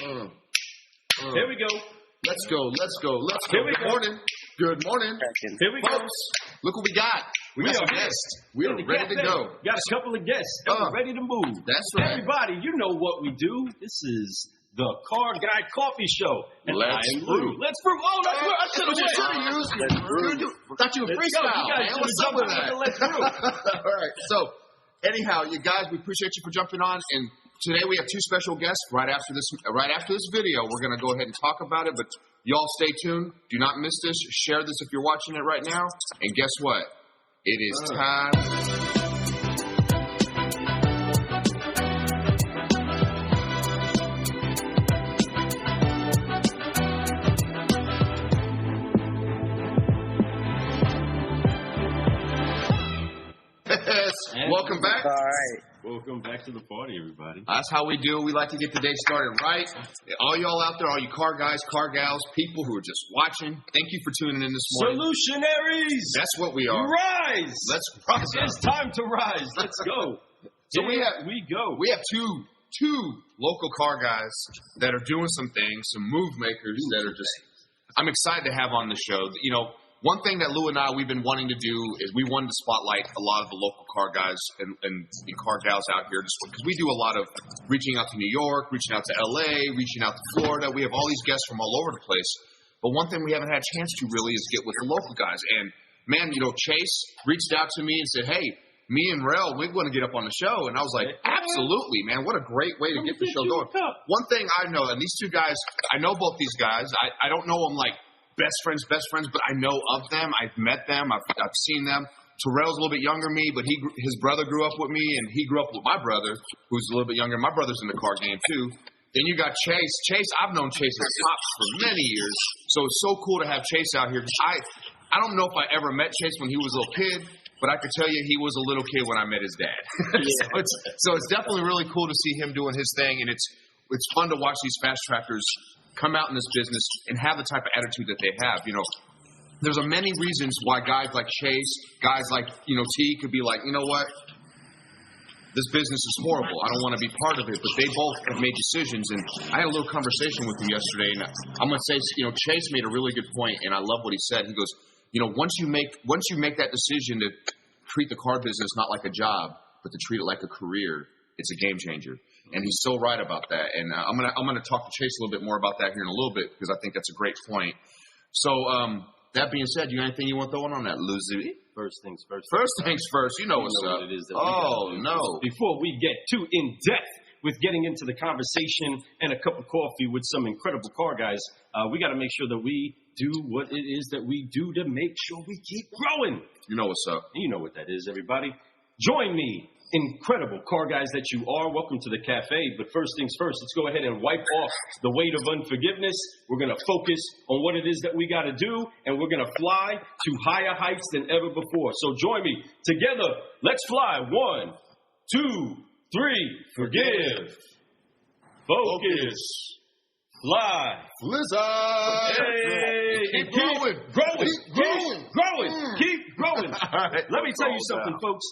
Here we go. Let's go. Here we go. Good morning. Here we go. Folks, look what we got. We got some guests. We are ready to go. Got a couple of guests and we're ready to move. That's right. Everybody, you know what we do. This is the Car Guy Coffee Show. And Let's I am brew. Let's brew. Oh, that's what I should have used. Thought you were freestyle, man. What's up with that? Let's brew. All right. So, anyhow, you guys, we appreciate you for jumping on. And today we have two special guests. Right after this video, we're going to go ahead and talk about it. But y'all stay tuned. Do not miss this. Share this if you're watching it right now. And guess what? It is time. Welcome back. All right. Welcome back to the party, everybody. That's how we do. We like to get the day started right. All y'all out there, all you car guys, car gals, people who are just watching, thank you for tuning in this morning. Solutionaries! That's what we are. Rise! Let's rise. It's time to rise. Let's go. So we have two local car guys that are doing some things, some move makers that are just, I'm excited to have on the show. You know, one thing that Lou and I, we've been wanting to do is we wanted to spotlight a lot of the local car guys and car gals out here just because we do a lot of reaching out to New York, reaching out to LA, reaching out to Florida. We have all these guests from all over the place. But one thing we haven't had a chance to really is get with the local guys. And man, you know, Chase reached out to me and said, hey, me and Rel, we want to get up on the show. And I was like, absolutely, man. What a great way to get the show going. One thing I know, and these two guys, I know both these guys. I don't know them like best friends, but I know of them. I've met them. I've seen them. Terrell's a little bit younger than me, but his brother grew up with me, and he grew up with my brother, who's a little bit younger. My brother's in the car game, too. Then you got Chase. Chase, I've known Chase as Pops for many years, so it's so cool to have Chase out here. I don't know if I ever met Chase when he was a little kid, but I could tell you he was a little kid when I met his dad. So it's definitely really cool to see him doing his thing, and it's fun to watch these fast trackers come out in this business and have the type of attitude that they have. You know, there's many reasons why guys like Chase, guys like, you know, T could be like, you know what, this business is horrible. I don't want to be part of it. But they both have made decisions. And I had a little conversation with him yesterday, and I'm going to say, you know, Chase made a really good point, and I love what he said. He goes, you know, once you make that decision to treat the car business not like a job, but to treat it like a career, it's a game changer. And he's so right about that. And I'm gonna talk to Chase a little bit more about that here in a little bit because I think that's a great point. So that being said, you got anything you want throwing on that, Lucy? First things first. First things first. You know what's up. What it is that no. Before we get too in depth with getting into the conversation and a cup of coffee with some incredible car guys, we got to make sure that we do what it is that we do to make sure we keep growing. You know what's up. You know what that is, everybody. Join me, incredible car guys that you are. Welcome to the cafe. But first things first, let's go ahead and wipe off the weight of unforgiveness. We're going to focus on what it is that we got to do, and we're going to fly to higher heights than ever before. So join me. Together, let's fly. 1, 2, 3. Forgive. Focus. Fly. Blizzard. Hey, keep growing. Keep growing. All right, let me tell you something, folks.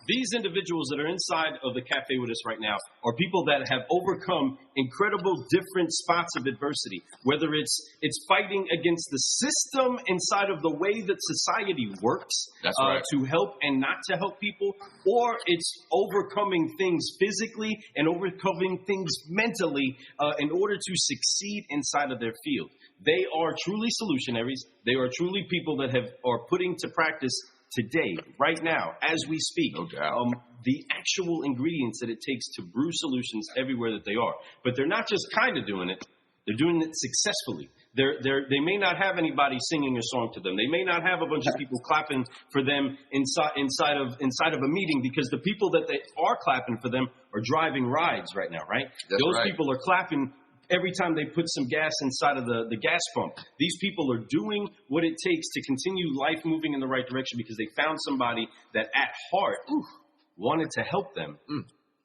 These individuals that are inside of the cafe with us right now are people that have overcome incredible different spots of adversity, whether it's fighting against the system inside of the way that society works. That's right. To help and not to help people, or it's overcoming things physically and overcoming things mentally in order to succeed inside of their field. They are truly solutionaries. They are truly people that are putting to practice today, right now, as we speak, no doubt, the actual ingredients that it takes to brew solutions everywhere that they are. But they're not just kind of doing it; they're doing it successfully. They may not have anybody singing a song to them. They may not have a bunch of people clapping for them inside of a meeting, because the people that they are clapping for them are driving rides right now, right? Those people are clapping every time they put some gas inside of the gas pump. These people are doing what it takes to continue life moving in the right direction because they found somebody that at heart wanted to help them.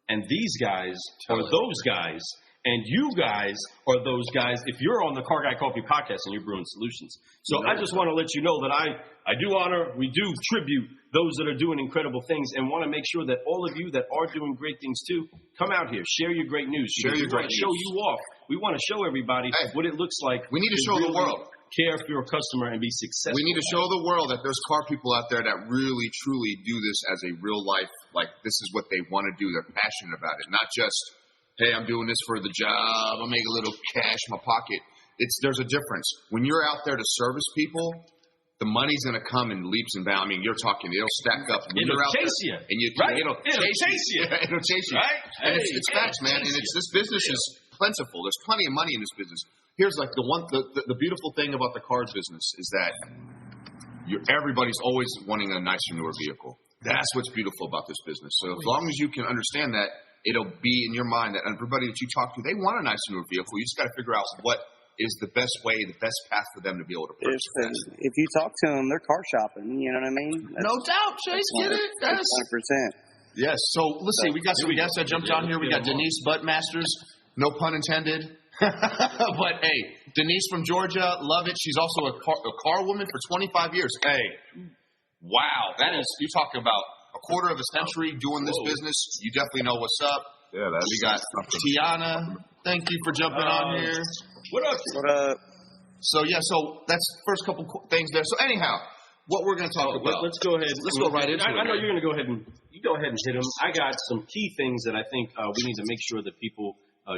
And these guys are those guys And you guys are those guys, if you're on the Car Guy Coffee podcast and you're brewing solutions. So I just want to let you know that I do honor, we do tribute those that are doing incredible things and want to make sure that all of you that are doing great things too, come out here, share your great news. Share your great news. Show you off. We want to show everybody what it looks like. We need to show the world. Care for your customer and be successful. We need to show the world that there's car people out there that really, truly do this as a real life, like this is what they want to do. They're passionate about it, not just, hey, I'm doing this for the job. I'll make a little cash in my pocket. There's a difference. When you're out there to service people, the money's going to come in leaps and bounds. I mean, you're talking, it'll stack up. When it'll you're out chase there, you. And It'll chase you. It'll chase you. Right? And it's facts, man. And this business is plentiful. There's plenty of money in this business. Here's like the beautiful thing about the cars business is that everybody's always wanting a nicer, newer vehicle. That's what's beautiful about this business. So as long as you can understand that, it'll be in your mind that everybody that you talk to, they want a nicer, newer vehicle. You just got to figure out what is the best way, the best path for them to be able to purchase that. If you talk to them, they're car shopping. You know what I mean? No doubt, Chase. Get it? That's 100%. Yes. So let's see. We got some guests that jumped on here. We got Denise Buttmasters. No pun intended. But hey, Denise from Georgia, love it. She's also a car woman for 25 years. Hey, wow, that is, you talking about a quarter of a century doing this business. You definitely know what's up. Yeah, we got Tiana. Thank you for jumping on here. What up? What up? So that's the first couple things there. So anyhow, what we're going to talk about. Let's go ahead. Let's go right into it. I know you're going to go ahead and hit them. I got some key things that I think we need to make sure that people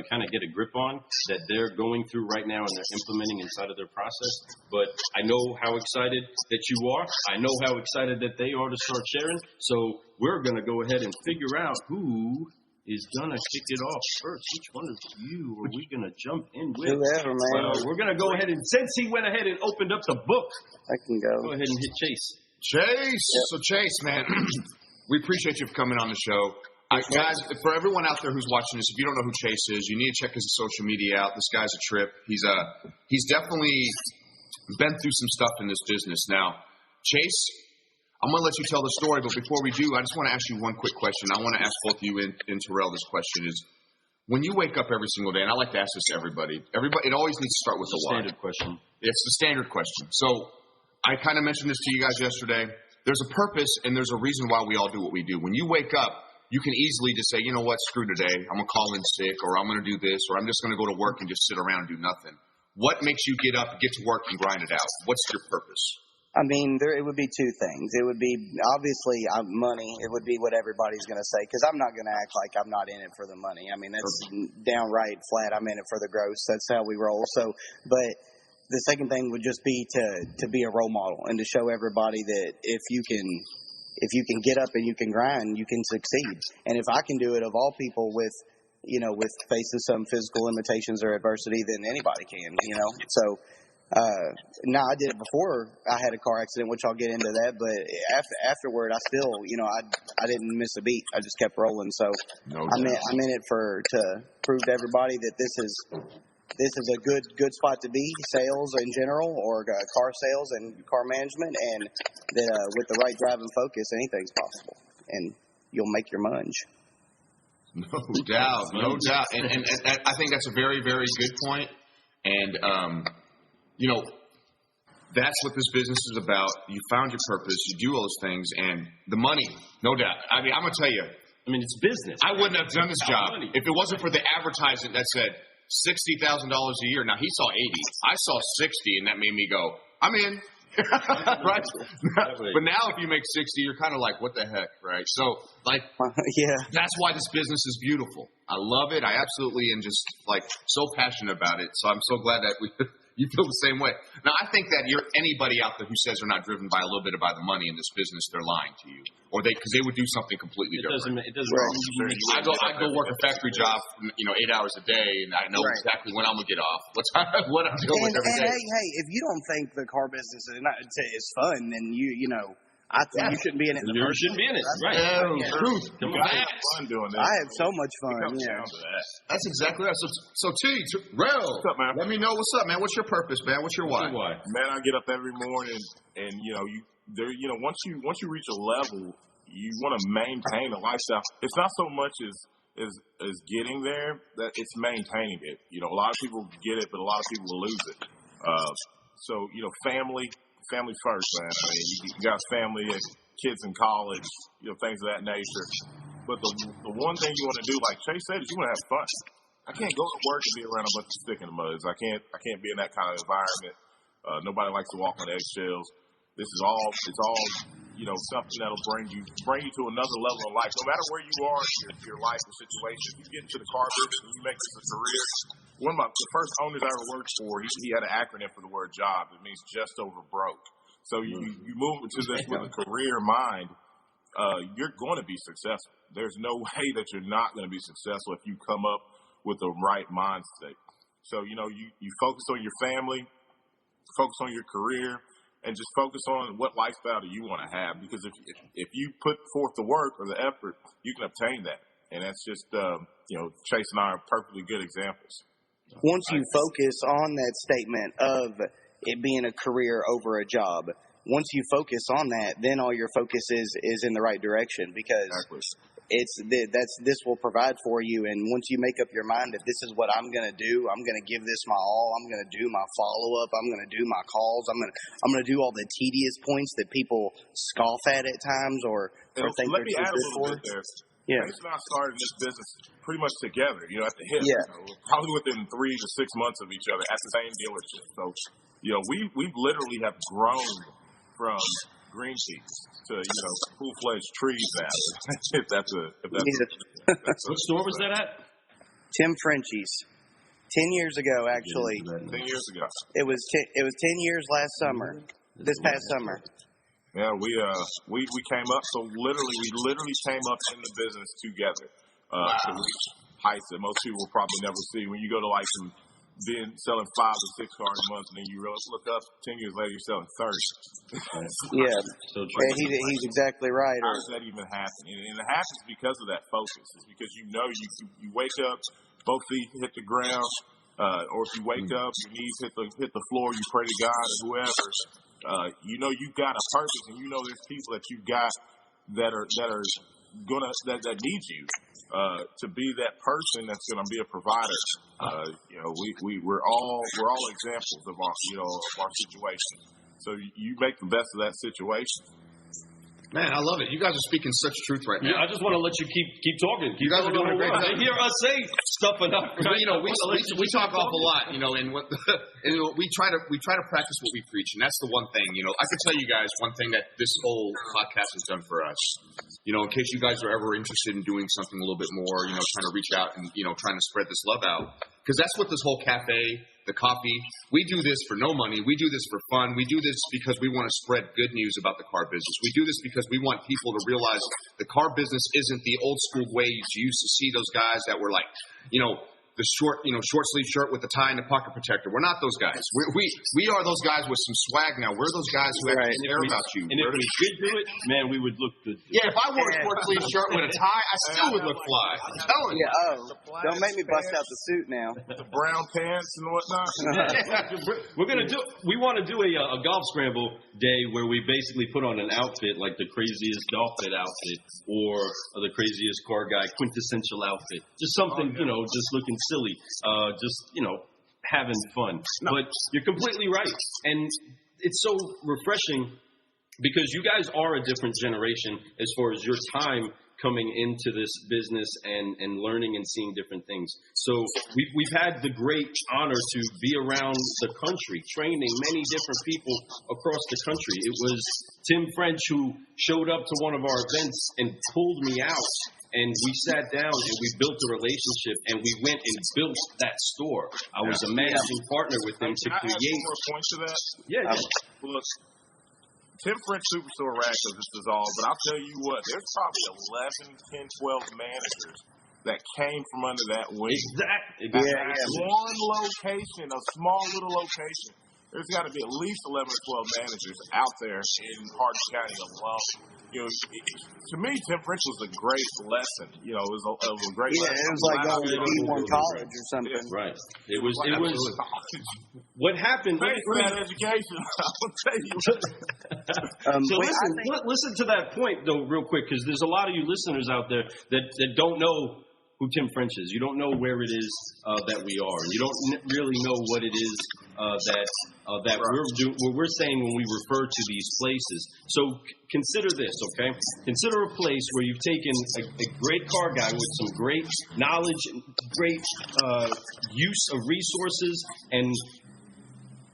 kind of get a grip on that they're going through right now and they're implementing inside of their process. But I know how excited that you are. I know how excited that they are to start sharing. So we're going to go ahead and figure out who is going to kick it off first. Which one of you are we going to jump in with? Whoever, man. We're going to go ahead and, since he went ahead and opened up the book, I can go. Go ahead and hit Chase. Chase. Yep. So Chase, man, we appreciate you for coming on the show. Guys, for everyone out there who's watching this, if you don't know who Chase is, you need to check his social media out. This guy's a trip. He's definitely been through some stuff in this business. Now, Chase, I'm going to let you tell the story, but before we do, I just want to ask you one quick question. I want to ask both of you and Terrell this question is, when you wake up every single day, and I like to ask this to everybody, it always needs to start with the why. Standard question. It's the standard question. So I kind of mentioned this to you guys yesterday. There's a purpose and there's a reason why we all do what we do. When you wake up, you can easily just say, you know what, screw today. I'm going to call in sick, or I'm going to do this, or I'm just going to go to work and just sit around and do nothing. What makes you get up, get to work, and grind it out? What's your purpose? I mean, it would be two things. It would be, obviously, money. It would be what everybody's going to say, because I'm not going to act like I'm not in it for the money. I mean, that's downright flat. I'm in it for the gross. That's how we roll. So, but the second thing would just be to be a role model and to show everybody that if you can get up and you can grind, you can succeed. And if I can do it, of all people, with facing some physical limitations or adversity, then anybody can, So, I did it before I had a car accident, which I'll get into that. But afterward, I still, I didn't miss a beat. I just kept rolling. So I'm in it to prove to everybody that this is a good spot to be, sales in general, or car sales and car management, and that with the right drive and focus, anything's possible, and you'll make your munge. No doubt. And I think that's a very, very good point. And, that's what this business is about. You found your purpose. You do all those things, and the money, no doubt. I mean, I'm going to tell you. I mean, it's business. I wouldn't have done this job if it wasn't for the advertisement that said $60,000 a year. Now, he saw 80. I saw 60, and that made me go, I'm in. Right? But now if you make 60, you're kind of like, what the heck, right? So, that's why this business is beautiful. I love it. I absolutely am just, so passionate about it. So I'm so glad that you feel the same way. Now, I think that anybody out there who says they're not driven by a little bit by the money in this business, they're lying to you. Or because they would do something completely different. It doesn't. I go work a factory job, 8 hours a day, and I know exactly when I'm gonna get off. What I'm dealing with every day. Hey, if you don't think the car business is fun, then I think you shouldn't be in it. You shouldn't be in it, right? Truth. Come on, fun doing this. I have so much fun. That's exactly right. So Terrell, what's up, man? Let me know what's up, man. What's your purpose, man? What's your why? Man, I get up every morning, and once you reach a level, you want to maintain a lifestyle. It's not so much as is getting there. That it's maintaining it. You know, a lot of people get it, but a lot of people will lose it. So you know, family first, man. I mean, you got family, kids in college, you know, things of that nature. But the one thing you want to do, like Chase said, is you want to have fun. I can't go to work and be around a bunch of stick in the muds. I can't be in that kind of environment. Nobody likes to walk on eggshells. It's all, you know, something that'll bring you to another level of life. No matter where you are in your life or situation, if you get into the car business and you make this a career, one of the first owners I ever worked for, he had an acronym for the word job. It means just over broke. So you move into this with a career mind, you're going to be successful. There's no way that you're not going to be successful if you come up with the right mindset. So, you know, you focus on your family, focus on your career, and just focus on what lifestyle do you want to have. Because if you put forth the work or the effort, you can obtain that. And that's just, you know, Chase and I are perfectly good examples. Once you focus on that statement of it being a career over a job, once you focus on that, then all your focus is in the right direction, because this will provide for you. And once you make up your mind that this is what I'm going to do, I'm going to give this my all. I'm going to do my follow up. I'm going to do my calls. I'm going to do all the tedious points that people scoff at times or think let they're me too add a good little for. bit there. Yeah. Chase and I started this business pretty much together, you know, at the hip. Yeah. You know, probably within 3 to 6 months of each other at the same dealership. So, you know, we literally have grown from green peas to, you know, full-fledged trees now. if that's What store was that at? Tim Frenchie's. 10 years ago, actually. 10 years ago. It was 10 years last summer. This past summer. Yeah, we came up. So we literally came up in the business together to reach heights that most people will probably never see. When you go to like selling 5 to 6 cars a month, and then you look up 10 years later, you're selling 30. Yeah, So he's exactly right. How does that even happen? And it happens because of that focus. It's because you know you wake up, both feet hit the ground, or if you wake up, your knees hit the floor, you pray to God or whoever. You know you've got a purpose, and you know there's people that you've got that need you to be that person that's going to be a provider. You know, we're all examples of our situation. So you make the best of that situation. Man, I love it. You guys are speaking such truth right now. Yeah, I just want to let you keep talking. You guys are doing a great job. They hear us say stuff enough. But, you know, we talk off a lot, you know, and we try to practice what we preach, and that's the one thing, you know. I can tell you guys one thing that this whole podcast has done for us. You know, in case you guys are ever interested in doing something a little bit more, you know, trying to reach out and, you know, trying to spread this love out. Because that's what this whole cafe, the coffee, we do this for no money. We do this for fun. We do this because we want to spread good news about the car business. We do this because we want people to realize the car business isn't the old school way you used to see those guys that were like, you know, the short sleeve shirt with the tie and the pocket protector. We're not those guys. We are those guys with some swag now. We're those guys who actually care about you. And if we did do it, man, we would look good. Yeah, if I wore a short sleeve shirt with a tie, I still would look fly. I'm telling you. Yeah, don't make me bust out the suit now. The brown pants and whatnot. We want to do a golf scramble day where we basically put on an outfit like the craziest golf fit outfit or the craziest car guy quintessential outfit. Just something, you know, just looking silly, just, you know, having fun. But you're completely right. And it's so refreshing because you guys are a different generation as far as your time coming into this business and learning and seeing different things. So we've had the great honor to be around the country, training many different people across the country. It was Tim French who showed up to one of our events and pulled me out. And we sat down and we built a relationship and we went and built that store. I was a managing partner with him to create. Can I add one more point to that? Yeah. Look, Tim French Superstore Racks is dissolved, but I'll tell you what, there's probably 11, 10, 12 managers that came from under that wing. Exactly. One location, a small little location. There's got to be at least 11 or 12 managers out there in Hardin County alone. You know, to me, Tim French was a great lesson. You know, it was a great lesson. Yeah, it was like going to D1 college or something. Yeah. Right. It was. What happened? Thanks for that education. I'll tell you. So listen to that point though, real quick, because there's a lot of you listeners out there that don't know who Tim French is. You don't know where it is that we are. You don't really know what it is that we're saying when we refer to these places. So consider this, okay? Consider a place where you've taken a great car guy with some great knowledge, great use of resources, and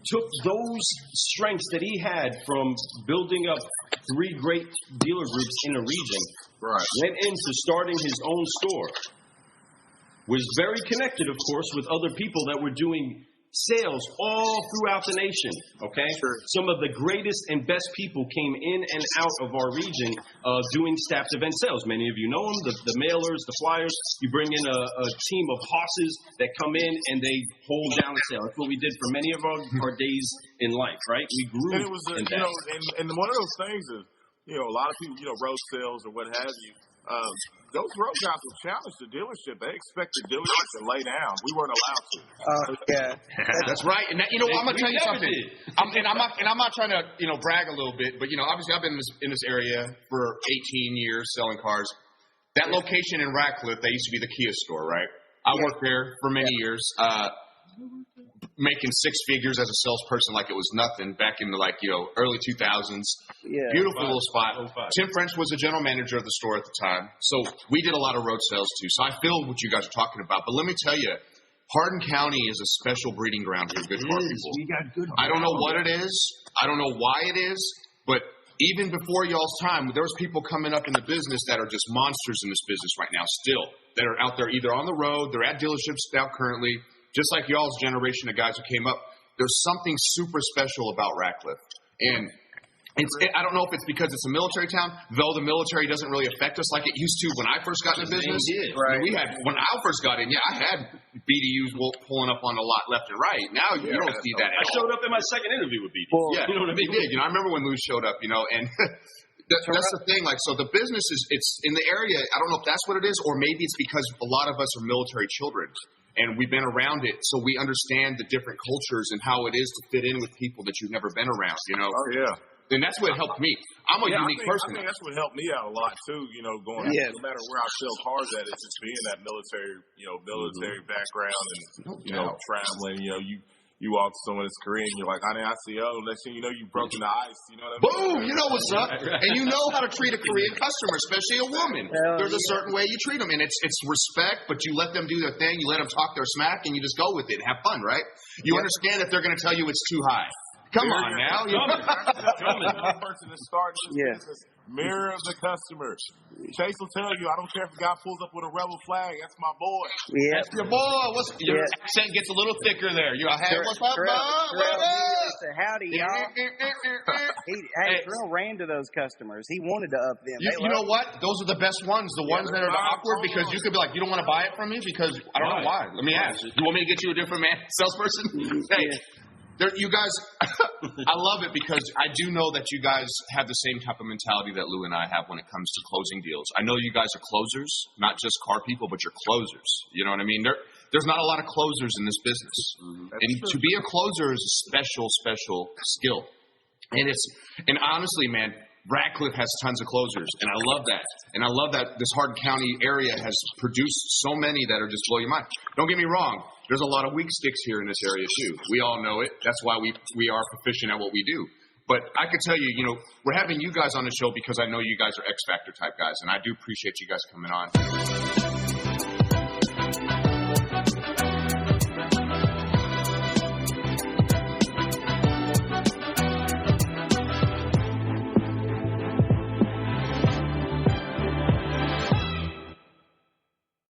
took those strengths that he had from building up 3 great dealer groups in a region, went into starting his own store, was very connected, of course, with other people that were doing sales all throughout the nation, okay? Sure. Some of the greatest and best people came in and out of our region doing staffed event sales. Many of you know them, the mailers, the flyers. You bring in a team of hosses that come in and they hold down the sale. That's what we did for many of our days in life, right? We grew and it was, in you that. know, and one of those things is, you know, a lot of people, you know, road sales or what have you, those road guys will challenge the dealership. They expect the dealership to lay down. We weren't allowed to. Yeah. That's right. And that, you know, I'm going to tell you something. I'm not trying to, you know, brag a little bit, but, you know, obviously I've been in this area for 18 years selling cars. That location in Ratcliffe, that used to be the Kia store, right? I worked there for many years, making 6 figures as a salesperson like it was nothing back in the, like, you know, early 2000s. Yeah. Beautiful little spot. Tim French was the general manager of the store at the time. So we did a lot of road sales too. So I feel what you guys are talking about. But let me tell you, Hardin County is a special breeding ground for good car people. We got good. I don't know what it is. I don't know why it is. But even before y'all's time, there was people coming up in the business that are just monsters in this business right now still, that are out there either on the road, they're at dealerships now currently. Just like y'all's generation of guys who came up, there's something super special about Ratcliffe. And I don't know if it's because it's a military town, though the military doesn't really affect us like it used to when I first got into business. Right. When I first got in, I had BDUs pulling up on a lot left and right. Now you don't see that at all. I showed up in my second interview with BD. Well, You know what I mean? You know, I remember when Lou showed up, you know, and that's the thing. Like, so the business it's in the area. I don't know if that's what it is, or maybe it's because a lot of us are military children. And we've been around it, so we understand the different cultures and how it is to fit in with people that you've never been around, you know? Oh, yeah. And that's what helped me. I'm a unique person. I think that's what helped me out a lot, too, you know, going, no matter where I sell cars at, it's just being that military background and, you know, traveling, you know, you walk to someone that's Korean, you're like, honey, I see, next thing you know, you've broken the ice, you know what I mean? Boom! You know what's up. And you know how to treat a Korean customer, especially a woman. There's a certain way you treat them, and it's respect, but you let them do their thing, you let them talk their smack, and you just go with it and have fun, right? You understand that they're going to tell you it's too high. Come on now. The person that started this business, mirror of the customer. Chase will tell you, I don't care if a guy pulls up with a rebel flag, that's my boy. Yeah. That's your boy. Your accent gets a little thicker there. You hey, what's up, bud? Howdy, y'all. Terrell ran to those customers. He wanted to up them. You know what? Those are the best ones. The ones that are awkward because you could be like, you don't want to buy it from me because I don't know why. Let me ask. You want me to get you a different salesperson? Hey. You guys, I love it because I do know that you guys have the same type of mentality that Lou and I have when it comes to closing deals. I know you guys are closers, not just car people, but you're closers. You know what I mean? There's not a lot of closers in this business. And to be a closer is a special skill. And honestly, man, Ratcliffe has tons of closers, and I love that. And I love that this Hardin County area has produced so many that are just blow your mind. Don't get me wrong. There's a lot of weak sticks here in this area, too. We all know it. That's why we are proficient at what we do. But I could tell you, you know, we're having you guys on the show because I know you guys are X Factor type guys, and I do appreciate you guys coming on.